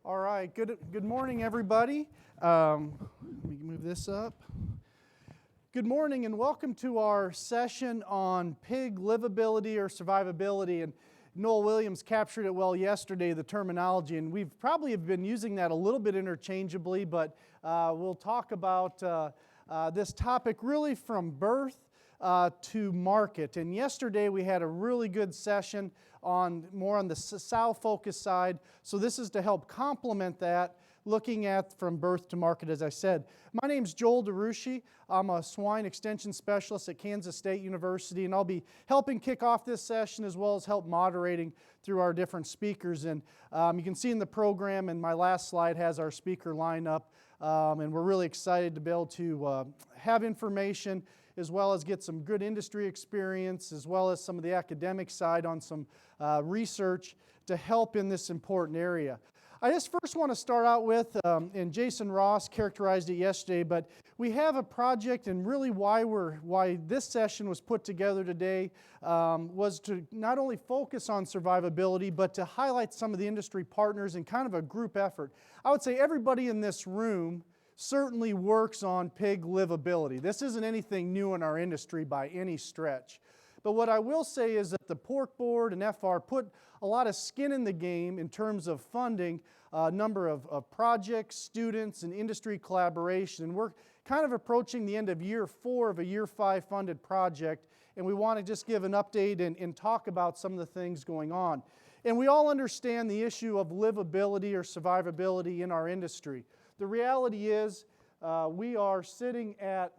All right, good morning, everybody. Let me move this up. Good morning and welcome to our session on pig livability or survivability. And Noel Williams captured it well yesterday, the terminology, and we've probably have been using that a little bit interchangeably, but we'll talk about this topic really from birth to market. And yesterday we had a really good session more on the sow focus side. So this is to help complement that, looking at from birth to market, as I said. My name's Joel DeRushi. I'm a swine extension specialist at Kansas State University, and I'll be helping kick off this session as well as help moderating through our different speakers. And you can see in the program, and my last slide has our speaker lineup, and we're really excited to be able to have information as well as get some good industry experience, as well as some of the academic side on some research to help in this important area. I just first want to start out with, and Jason Ross characterized it yesterday, but we have a project, and really why this session was put together today was to not only focus on survivability, but to highlight some of the industry partners in kind of a group effort. I would say everybody in this room certainly works on pig livability. This isn't anything new in our industry by any stretch. But what I will say is that the Pork Board and FR put a lot of skin in the game in terms of funding a number of projects, students, and industry collaboration. And we're kind of approaching the end of year 4 of a year 5 funded project, and we want to just give an update and talk about some of the things going on. And we all understand the issue of livability or survivability in our industry. The reality is we are sitting at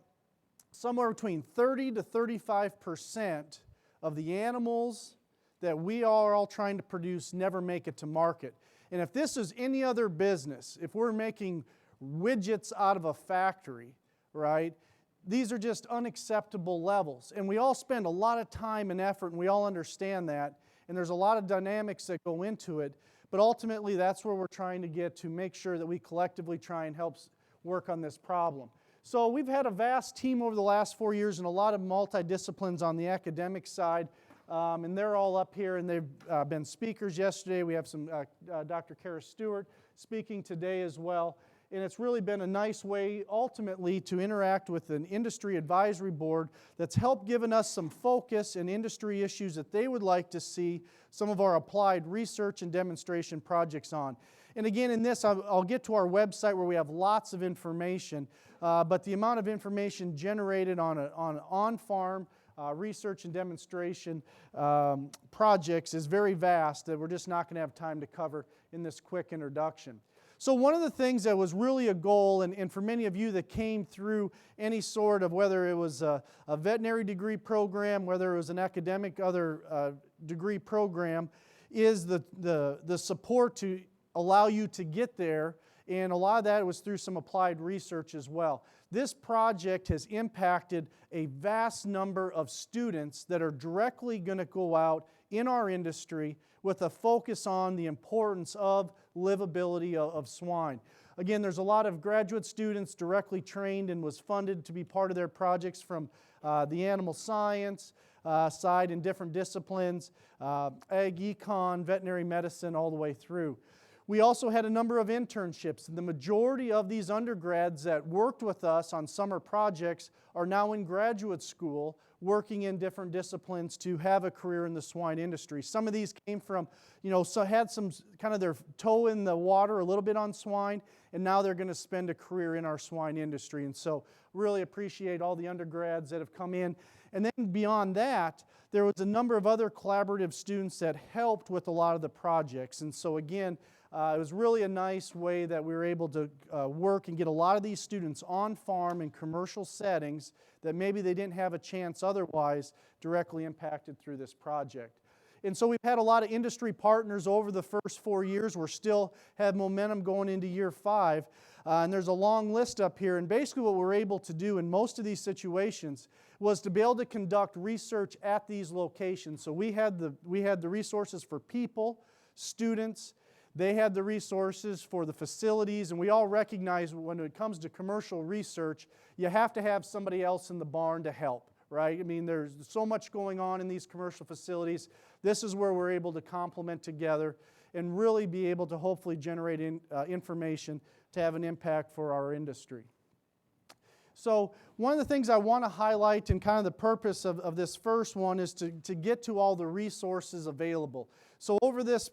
somewhere between 30 to 35% of the animals that we are all trying to produce never make it to market. And if this is any other business, if we're making widgets out of a factory, right, these are just unacceptable levels. And we all spend a lot of time and effort, and we all understand that. And there's a lot of dynamics that go into it. But ultimately, that's where we're trying to get to make sure that we collectively try and help work on this problem. So we've had a vast team over the last 4 years and a lot of multidisciplines on the academic side. And they're all up here, and they've been speakers yesterday. We have some Dr. Stewart speaking today as well. And it's really been a nice way, ultimately, to interact with an industry advisory board that's helped given us some focus in industry issues that they would like to see some of our applied research and demonstration projects on. And again, in this, I'll get to our website where we have lots of information, but the amount of information generated on on-farm research and demonstration projects is very vast that we're just not going to have time to cover in this quick introduction. So one of the things that was really a goal, and for many of you that came through any sort of, whether it was a veterinary degree program, whether it was an academic other degree program, is the support to allow you to get there. And a lot of that was through some applied research as well. This project has impacted a vast number of students that are directly going to go out in our industry with a focus on the importance of livability of swine. Again, there's a lot of graduate students directly trained and was funded to be part of their projects from the animal science side in different disciplines, ag, econ, veterinary medicine, all the way through. We also had a number of internships, and the majority of these undergrads that worked with us on summer projects are now in graduate school working in different disciplines to have a career in the swine industry. Some of these came from, so had some kind of their toe in the water a little bit on swine, and now they're going to spend a career in our swine industry. And so really appreciate all the undergrads that have come in. And then beyond that, there was a number of other collaborative students that helped with a lot of the projects. And so again, it was really a nice way that we were able to work and get a lot of these students on farm in commercial settings that maybe they didn't have a chance otherwise directly impacted through this project. And so we've had a lot of industry partners over the first 4 years. We're still have momentum going into year 5. And there's a long list up here. And basically what we're able to do in most of these situations was to be able to conduct research at these locations. So we had the resources for people, students. They had the resources for the facilities, and we all recognize when it comes to commercial research, you have to have somebody else in the barn to help, right? I mean, there's so much going on in these commercial facilities. This is where we're able to complement together and really be able to hopefully generate information to have an impact for our industry. So one of the things I want to highlight, and kind of the purpose of this first one, is to get to all the resources available. So over this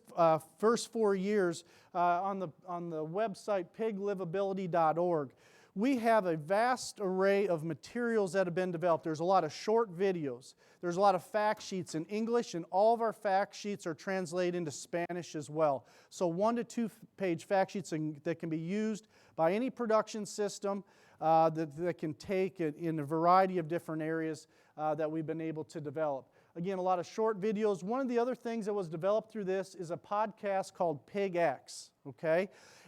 first 4 years, on the website piglivability.org, we have a vast array of materials that have been developed. There's a lot of short videos. There's a lot of fact sheets in English, and all of our fact sheets are translated into Spanish as well. So 1 to 2 page fact sheets that can be used by any production system that can take it in a variety of different areas that we've been able to develop. Again, a lot of short videos. One of the other things that was developed through this is a podcast called PigX, okay?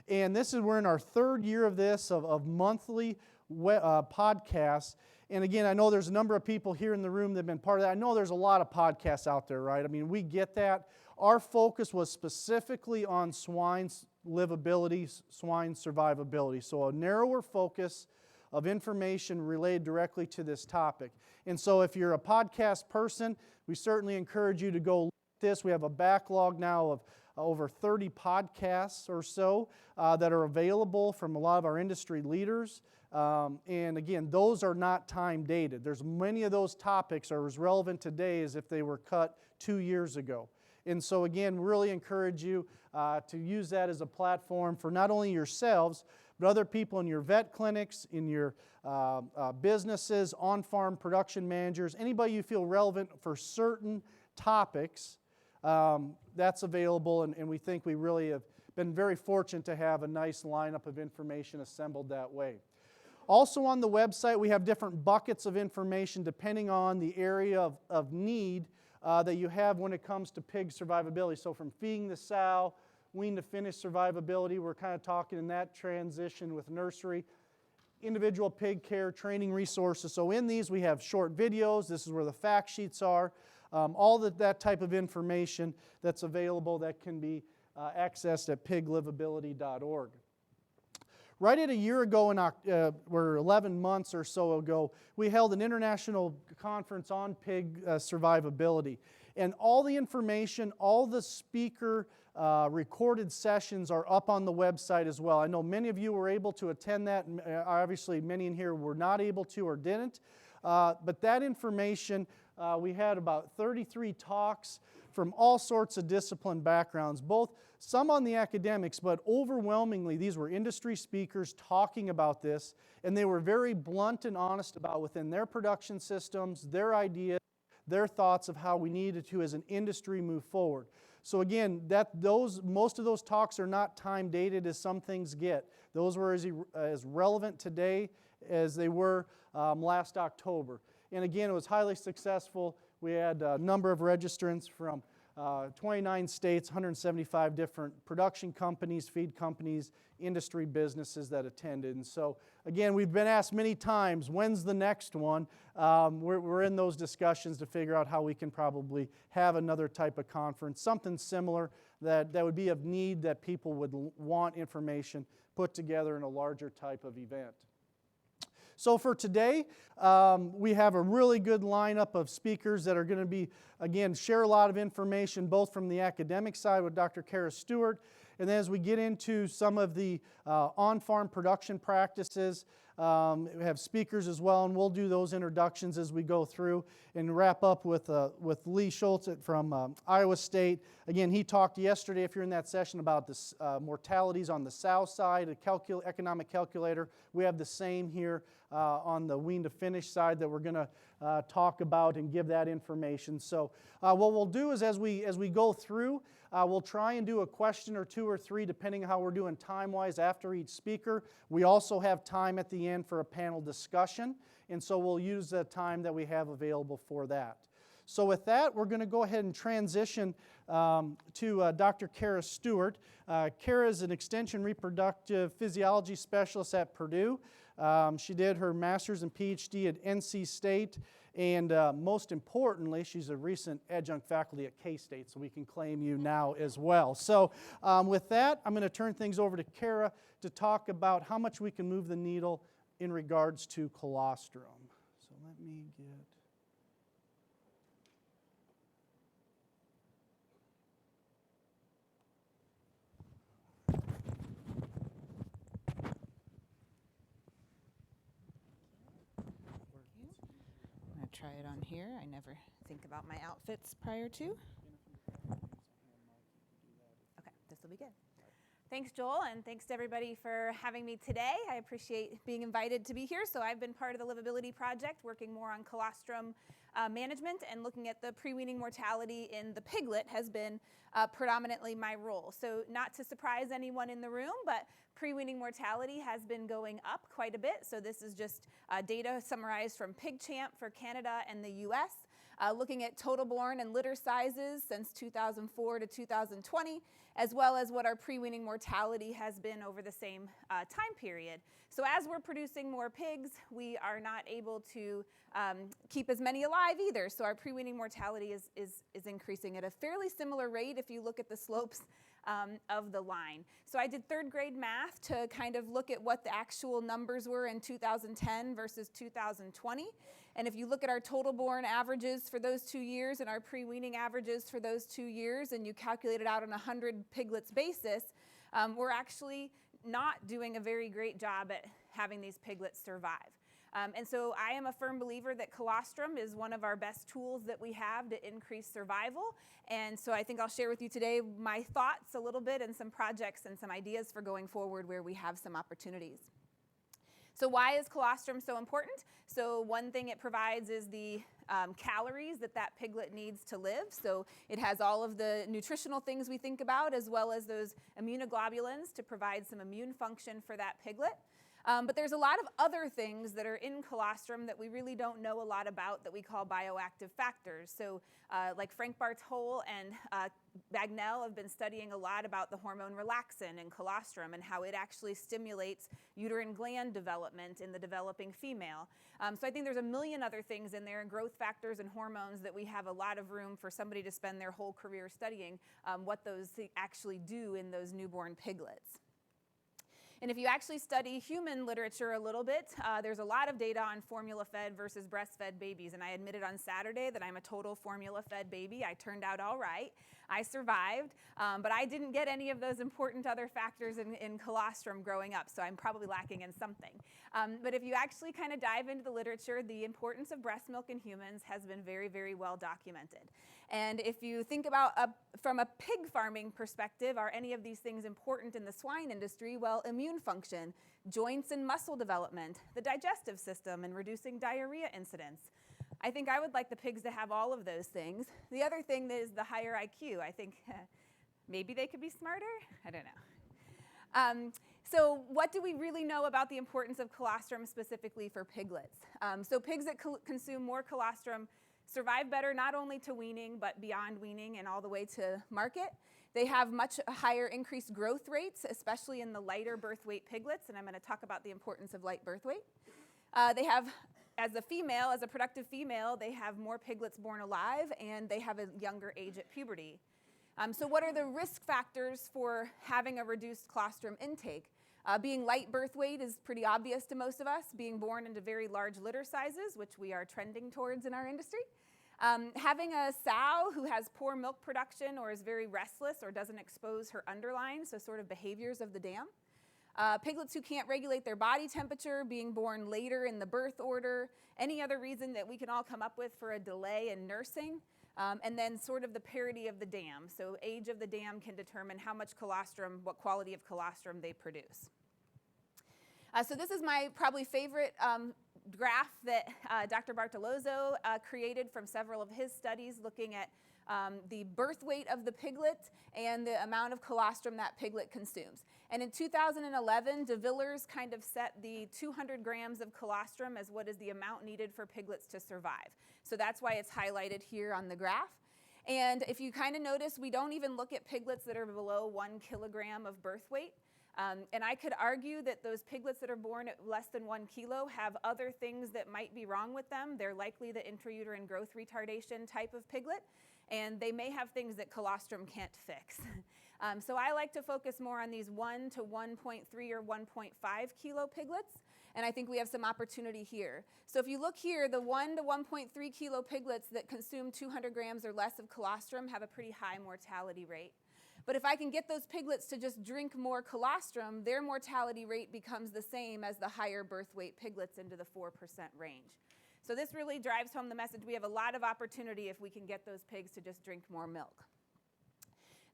And we're in our 3rd year of this, of monthly podcasts. And again, I know there's a number of people here in the room that have been part of that. I know there's a lot of podcasts out there, right? I mean, we get that. Our focus was specifically on swine's livability, swine survivability. So a narrower focus of information related directly to this topic. And so if you're a podcast person, we certainly encourage you to go look at this. We have a backlog now of over 30 podcasts or so that are available from a lot of our industry leaders. And again, those are not time dated. There's many of those topics are as relevant today as if they were cut 2 years ago. And so again, really encourage you to use that as a platform for not only yourselves, but other people in your vet clinics, in your businesses, on-farm production managers, anybody you feel relevant for certain topics, that's available, and we think we really have been very fortunate to have a nice lineup of information assembled that way. Also on the website, we have different buckets of information depending on the area of need that you have when it comes to pig survivability. So from feeding the sow, wean to finish survivability, we're kind of talking in that transition with nursery, individual pig care, training resources. So in these we have short videos, this is where the fact sheets are, all that type of information that's available that can be accessed at piglivability.org. Right at a year ago, or 11 months or so ago, we held an international conference on pig survivability. And all the information, all the speaker recorded sessions are up on the website as well. I know many of you were able to attend that. Obviously, many in here were not able to or didn't. But that information, we had about 33 talks from all sorts of discipline backgrounds, both some on the academics, but overwhelmingly these were industry speakers talking about this, and they were very blunt and honest about within their production systems, their ideas, their thoughts of how we needed to as an industry move forward. So again, most of those talks are not time dated as some things get. Those were as relevant today as they were last October. And again, it was highly successful. We had a number of registrants from 29 states, 175 different production companies, feed companies, industry businesses that attended. And so, again, we've been asked many times, when's the next one? We're in those discussions to figure out how we can probably have another type of conference, something similar that would be of need, that people would want information put together in a larger type of event. So for today, we have a really good lineup of speakers that are going to be, again, share a lot of information both from the academic side with Dr. Stewart, and then as we get into some of the on-farm production practices, we have speakers as well, and we'll do those introductions as we go through and wrap up with Lee Schultz from Iowa State. Again, he talked yesterday, if you're in that session, about the mortalities on the sow side, economic calculator. We have the same here on the wean to finish side that we're going to talk about and give that information. So what we'll do is as we go through, we'll try and do a question or two or three depending on how we're doing time-wise after each speaker. We also have time at the end for a panel discussion, and so we'll use the time that we have available for that. So with that, we're going to go ahead and transition to Dr. Kara Stewart. Kara is an extension reproductive physiology specialist at Purdue. She did her master's and PhD at NC State, and most importantly, she's a recent adjunct faculty at K-State, so we can claim you now as well. So with that, I'm going to turn things over to Kara to talk about how much we can move the needle in regards to colostrum. So let me get... try it on here. I never think about my outfits prior to. Okay, this will be good. Thanks, Joel, and thanks to everybody for having me today. I appreciate being invited to be here. So I've been part of the Livability Project, working more on colostrum management, and looking at the pre-weaning mortality in the piglet has been predominantly my role. So not to surprise anyone in the room, but pre-weaning mortality has been going up quite a bit. So this is just data summarized from PigChamp for Canada and the US, looking at total born and litter sizes since 2004 to 2020, as well as what our pre-weaning mortality has been over the same time period. So as we're producing more pigs, we are not able to keep as many alive either. So our pre-weaning mortality is increasing at a fairly similar rate if you look at the slopes of the line. So I did third grade math to kind of look at what the actual numbers were in 2010 versus 2020. And if you look at our total born averages for those 2 years and our pre-weaning averages for those 2 years, and you calculate it out on a 100 piglets basis, we're actually not doing a very great job at having these piglets survive. And so I am a firm believer that colostrum is one of our best tools that we have to increase survival. And so I think I'll share with you today my thoughts a little bit and some projects and some ideas for going forward where we have some opportunities. So why is colostrum so important? So one thing it provides is the calories that piglet needs to live. So it has all of the nutritional things we think about, as well as those immunoglobulins to provide some immune function for that piglet. But there's a lot of other things that are in colostrum that we really don't know a lot about that we call bioactive factors. So like Frank Bartol and Bagnell have been studying a lot about the hormone relaxin in colostrum and how it actually stimulates uterine gland development in the developing female. So I think there's a million other things in there, growth factors and hormones, that we have a lot of room for somebody to spend their whole career studying what those actually do in those newborn piglets. And if you actually study human literature a little bit, there's a lot of data on formula-fed versus breastfed babies. And I admitted on Saturday that I'm a total formula-fed baby. I turned out all right. I survived, but I didn't get any of those important other factors in colostrum growing up, so I'm probably lacking in something. But if you actually kind of dive into the literature, the importance of breast milk in humans has been very, very well documented. And if you think about from a pig farming perspective, are any of these things important in the swine industry? Well, immune function, joints and muscle development, the digestive system, and reducing diarrhea incidence. I think I would like the pigs to have all of those things. The other thing is the higher IQ. I think maybe they could be smarter? I don't know. So what do we really know about the importance of colostrum specifically for piglets? So pigs that consume more colostrum survive better, not only to weaning, but beyond weaning and all the way to market. They have much higher increased growth rates, especially in the lighter birth weight piglets, and I'm going to talk about the importance of light birth weight. They have, as a productive female, they have more piglets born alive, and they have a younger age at puberty. So what are the risk factors for having a reduced colostrum intake? Being light birth weight is pretty obvious to most of us. Being born into very large litter sizes, which we are trending towards in our industry. Having a sow who has poor milk production or is very restless or doesn't expose her underline, so sort of behaviors of the dam. Piglets who can't regulate their body temperature, being born later in the birth order, any other reason that we can all come up with for a delay in nursing. And then sort of the parity of the dam. So age of the dam can determine how much colostrum, what quality of colostrum they produce. So this is my probably favorite graph that Dr. Bartolozzo created from several of his studies looking at the birth weight of the piglet and the amount of colostrum that piglet consumes. And in 2011, de Villers kind of set the 200 grams of colostrum as what is the amount needed for piglets to survive. So that's why it's highlighted here on the graph. And if you kind of notice, we don't even look at piglets that are below 1 kilogram of birth weight. And I could argue that those piglets that are born at less than 1 kilo have other things that might be wrong with them. They're likely the intrauterine growth retardation type of piglet, and they may have things that colostrum can't fix. So I like to focus more on these 1 to 1.3 or 1.5 kilo piglets, and I think we have some opportunity here. So if you look here, the 1 to 1.3 kilo piglets that consume 200 grams or less of colostrum have a pretty high mortality rate. But if I can get those piglets to just drink more colostrum, their mortality rate becomes the same as the higher birth weight piglets into the 4% range. So this really drives home the message we have a lot of opportunity if we can get those pigs to just drink more milk.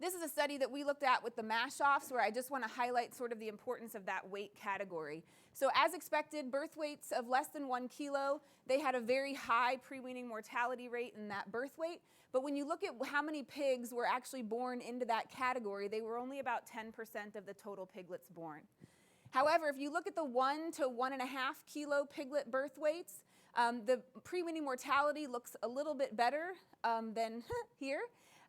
This is a study that we looked at with the mash-offs, where I just want to highlight sort of the importance of that weight category. So as expected, birth weights of less than 1 kilo, they had a very high pre-weaning mortality rate in that birth weight. But when you look at how many pigs were actually born into that category, they were only about 10% of the total piglets born. However, if you look at the 1 to 1.5 kilo piglet birth weights, the pre-weaning mortality looks a little bit better than here.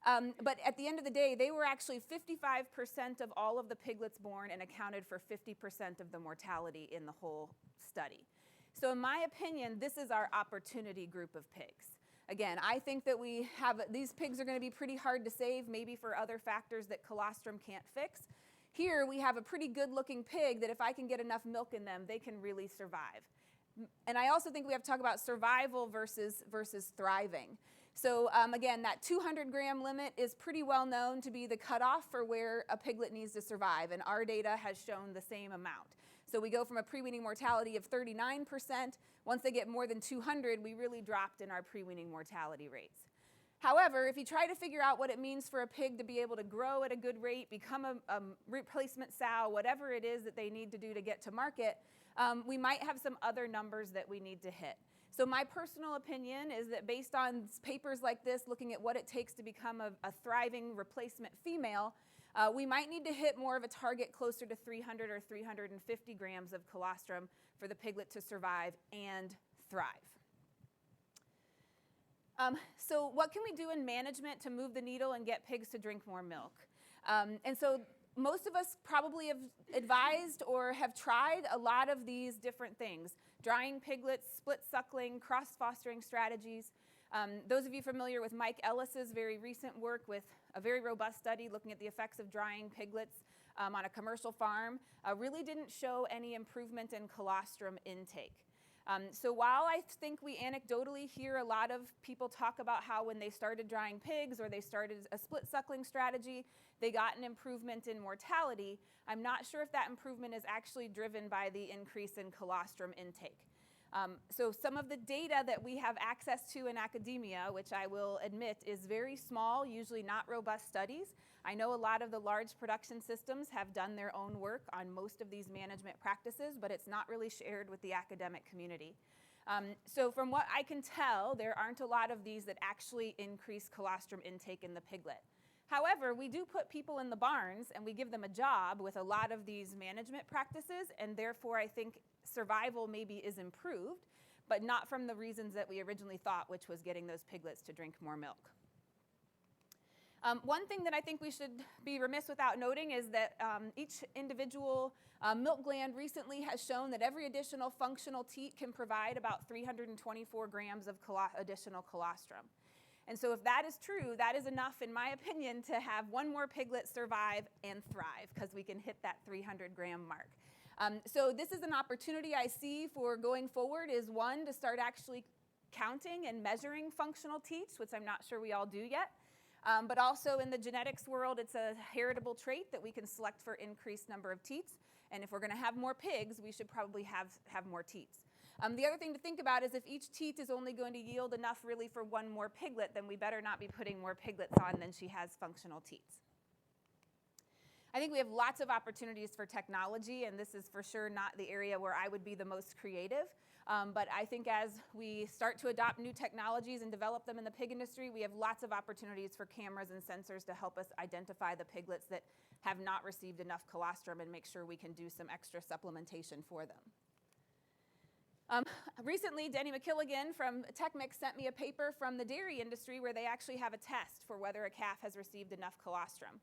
But at the end of the day, they were actually 55% of all of the piglets born and accounted for 50% of the mortality in the whole study. So in my opinion, this is our opportunity group of pigs. Again, I think that these pigs are going to be pretty hard to save, maybe for other factors that colostrum can't fix. Here we have a pretty good looking pig that if I can get enough milk in them, they can really survive. And I also think we have to talk about survival versus thriving. So again, that 200 gram limit is pretty well known to be the cutoff for where a piglet needs to survive, and our data has shown the same amount. So we go from a pre-weaning mortality of 39%. Once they get more than 200, we really dropped in our pre-weaning mortality rates. However, if you try to figure out what it means for a pig to be able to grow at a good rate, become a replacement sow, whatever it is that they need to do to get to market, we might have some other numbers that we need to hit. So my personal opinion is that based on papers like this, looking at what it takes to become a thriving replacement female, we might need to hit more of a target closer to 300 or 350 grams of colostrum for the piglet to survive and thrive. So what can we do in management to move the needle and get pigs to drink more milk? And so most of us probably have advised or have tried a lot of these different things. Drying piglets, split suckling, cross-fostering strategies. Those of you familiar with Mike Ellis's very recent work with a very robust study looking at the effects of drying piglets on a commercial farm really didn't show any improvement in colostrum intake. So while I think we anecdotally hear a lot of people talk about how when they started drying pigs or they started a split suckling strategy, they got an improvement in mortality, I'm not sure if that improvement is actually driven by the increase in colostrum intake. So some of the data that we have access to in academia, which I will admit is very small, usually not robust studies. I know a lot of the large production systems have done their own work on most of these management practices, but it's not really shared with the academic community. So from what I can tell, there aren't a lot of these that actually increase colostrum intake in the piglet. However, we do put people in the barns and we give them a job with a lot of these management practices, and therefore I think survival maybe is improved, but not from the reasons that we originally thought, which was getting those piglets to drink more milk. One thing that I think we should be remiss without noting is that each individual milk gland recently has shown that every additional functional teat can provide about 324 grams of additional colostrum. And so if that is true, that is enough, in my opinion, to have one more piglet survive and thrive, because we can hit that 300 gram mark. So this is an opportunity I see for going forward is one, to start actually counting and measuring functional teats, which I'm not sure we all do yet. But also in the genetics world, it's a heritable trait that we can select for increased number of teats. And if we're going to have more pigs, we should probably have more teats. The other thing to think about is if each teat is only going to yield enough really for one more piglet, then we better not be putting more piglets on than she has functional teats. I think we have lots of opportunities for technology, and this is for sure not the area where I would be the most creative. But I think as we start to adopt new technologies and develop them in the pig industry, we have lots of opportunities for cameras and sensors to help us identify the piglets that have not received enough colostrum and make sure we can do some extra supplementation for them. Recently, Denny McKilligan from TechMix sent me a paper from the dairy industry where they actually have a test for whether a calf has received enough colostrum.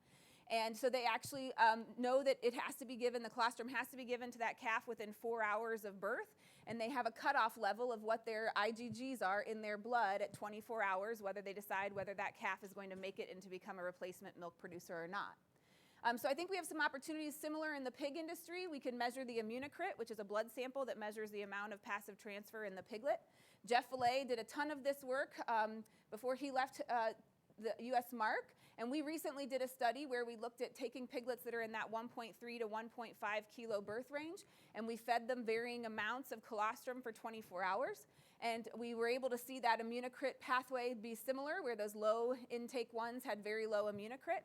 And so they actually know that it has to be given, the colostrum has to be given to that calf within 4 hours of birth, and they have a cutoff level of what their IgGs are in their blood at 24 hours, whether they decide whether that calf is going to make it and to become a replacement milk producer or not. So I think we have some opportunities similar in the pig industry. We can measure the immunocrit, which is a blood sample that measures the amount of passive transfer in the piglet. Jeff Fillet did a ton of this work before he left the US Mark, and we recently did a study where we looked at taking piglets that are in that 1.3 to 1.5 kilo birth range, and we fed them varying amounts of colostrum for 24 hours. And we were able to see that immunocrit pathway be similar, where those low intake ones had very low immunocrit.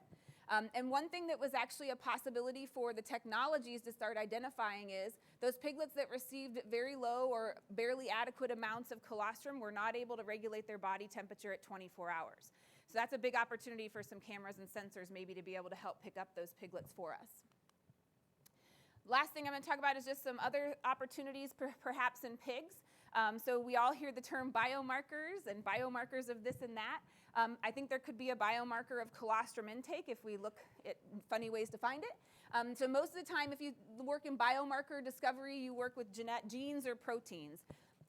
And one thing that was actually a possibility for the technologies to start identifying is those piglets that received very low or barely adequate amounts of colostrum were not able to regulate their body temperature at 24 hours. So that's a big opportunity for some cameras and sensors maybe to be able to help pick up those piglets for us. Last thing I'm going to talk about is just some other opportunities perhaps in pigs. So we all hear the term biomarkers and biomarkers of this and that. I think there could be a biomarker of colostrum intake if we look at funny ways to find it. So most of the time, if you work in biomarker discovery, you work with genes or proteins.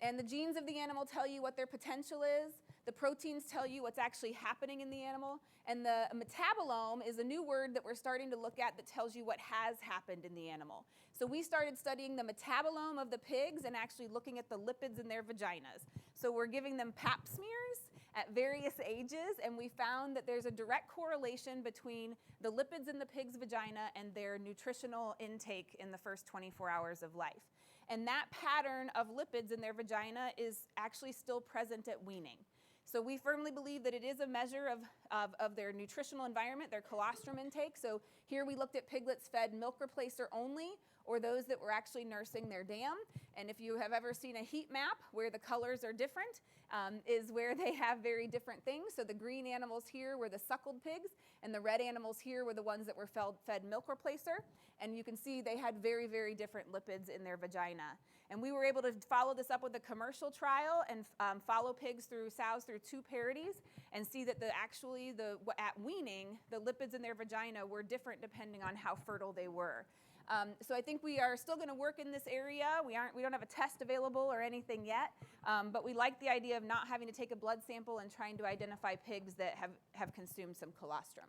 And the genes of the animal tell you what their potential is. The proteins tell you what's actually happening in the animal. And the metabolome is a new word that we're starting to look at that tells you what has happened in the animal. So we started studying the metabolome of the pigs and actually looking at the lipids in their vaginas. So we're giving them pap smears at various ages, and we found that there's a direct correlation between the lipids in the pig's vagina and their nutritional intake in the first 24 hours of life. And that pattern of lipids in their vagina is actually still present at weaning. So we firmly believe that it is a measure of their nutritional environment, their colostrum intake. So here we looked at piglets fed milk replacer only, or those that were actually nursing their dam. And if you have ever seen a heat map where the colors are different, is where they have very different things. So the green animals here were the suckled pigs, and the red animals here were the ones that were fed milk replacer. And you can see they had very, very different lipids in their vagina. And we were able to follow this up with a commercial trial and follow sows through 2 parities and see that at weaning, the lipids in their vagina were different depending on how fertile they were. So I think we are still going to work in this area. We don't have a test available or anything yet, but we like the idea of not having to take a blood sample and trying to identify pigs that have consumed some colostrum.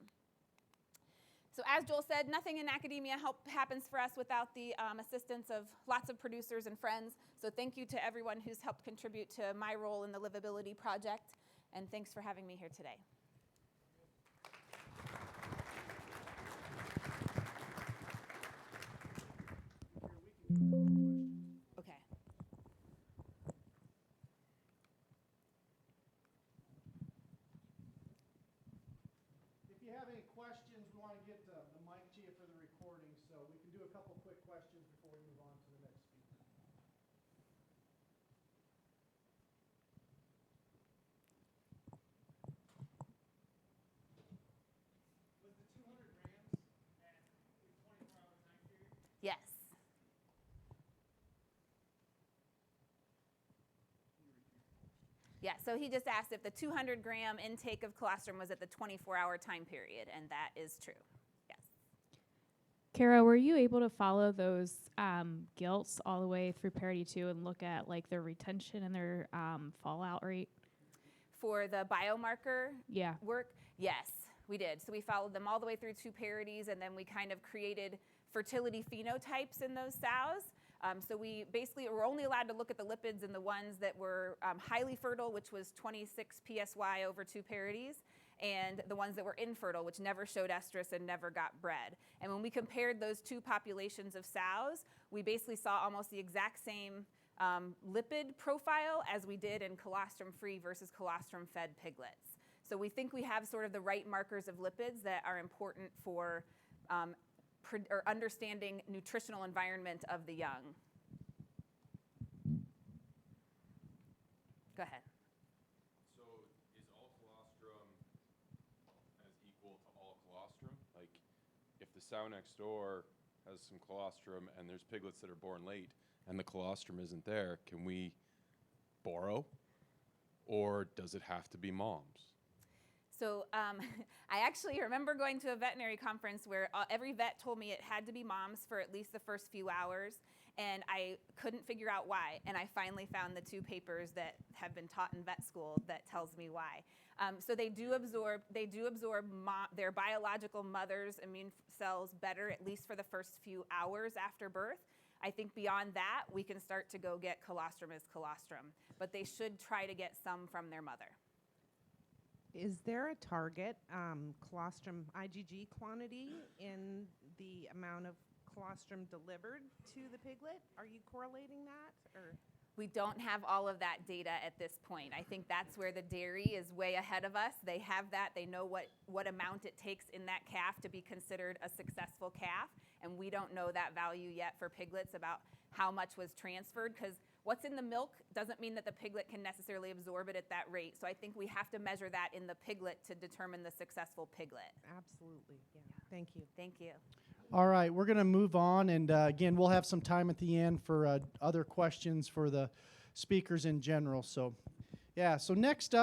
So as Joel said, nothing in academia happens for us without the assistance of lots of producers and friends. So thank you to everyone who's helped contribute to my role in the Livability Project, and thanks for having me here today. Okay. If you have any questions, we want to get the mic to you for the recording, so we can do a couple quick questions before we move on to the next speaker. Was the 200 grams at the 24-hour time period? Yes. Yeah, so he just asked if the 200-gram intake of colostrum was at the 24-hour time period, and that is true. Yes. Kara, were you able to follow those gilts all the way through parity 2 and look at like their retention and their fallout rate? For the biomarker work? Yes, we did. So we followed them all the way through 2 parities, and then we kind of created fertility phenotypes in those sows. So we basically were only allowed to look at the lipids in the ones that were highly fertile, which was 26 PSY over 2 parities, and the ones that were infertile, which never showed estrus and never got bred. And when we compared those 2 populations of sows, we basically saw almost the exact same lipid profile as we did in colostrum-free versus colostrum-fed piglets. So we think we have sort of the right markers of lipids that are important for or understanding nutritional environment of the young. Go ahead. So is all colostrum as equal to all colostrum? Like if the sow next door has some colostrum and there's piglets that are born late and the colostrum isn't there, can we borrow? Or does it have to be mom's? So I actually remember going to a veterinary conference where every vet told me it had to be mom's for at least the first few hours, and I couldn't figure out why. And I finally found the 2 papers that have been taught in vet school that tells me why. So they do absorb their biological mother's immune cells better, at least for the first few hours after birth. I think beyond that, we can start to go get colostrum as colostrum, but they should try to get some from their mother. Is there a target colostrum IgG quantity in the amount of colostrum delivered to the piglet? Are you correlating that? Or? We don't have all of that data at this point. I think that's where the dairy is way ahead of us. They have that. They know what amount it takes in that calf to be considered a successful calf. And we don't know that value yet for piglets about how much was transferred, because what's in the milk doesn't mean that the piglet can necessarily absorb it at that rate. So I think we have to measure that in the piglet to determine the successful piglet. Absolutely. Yeah. Thank you. Thank you. All right, we're going to move on, and again, we'll have some time at the end for other questions for the speakers in general. So, yeah, so next up.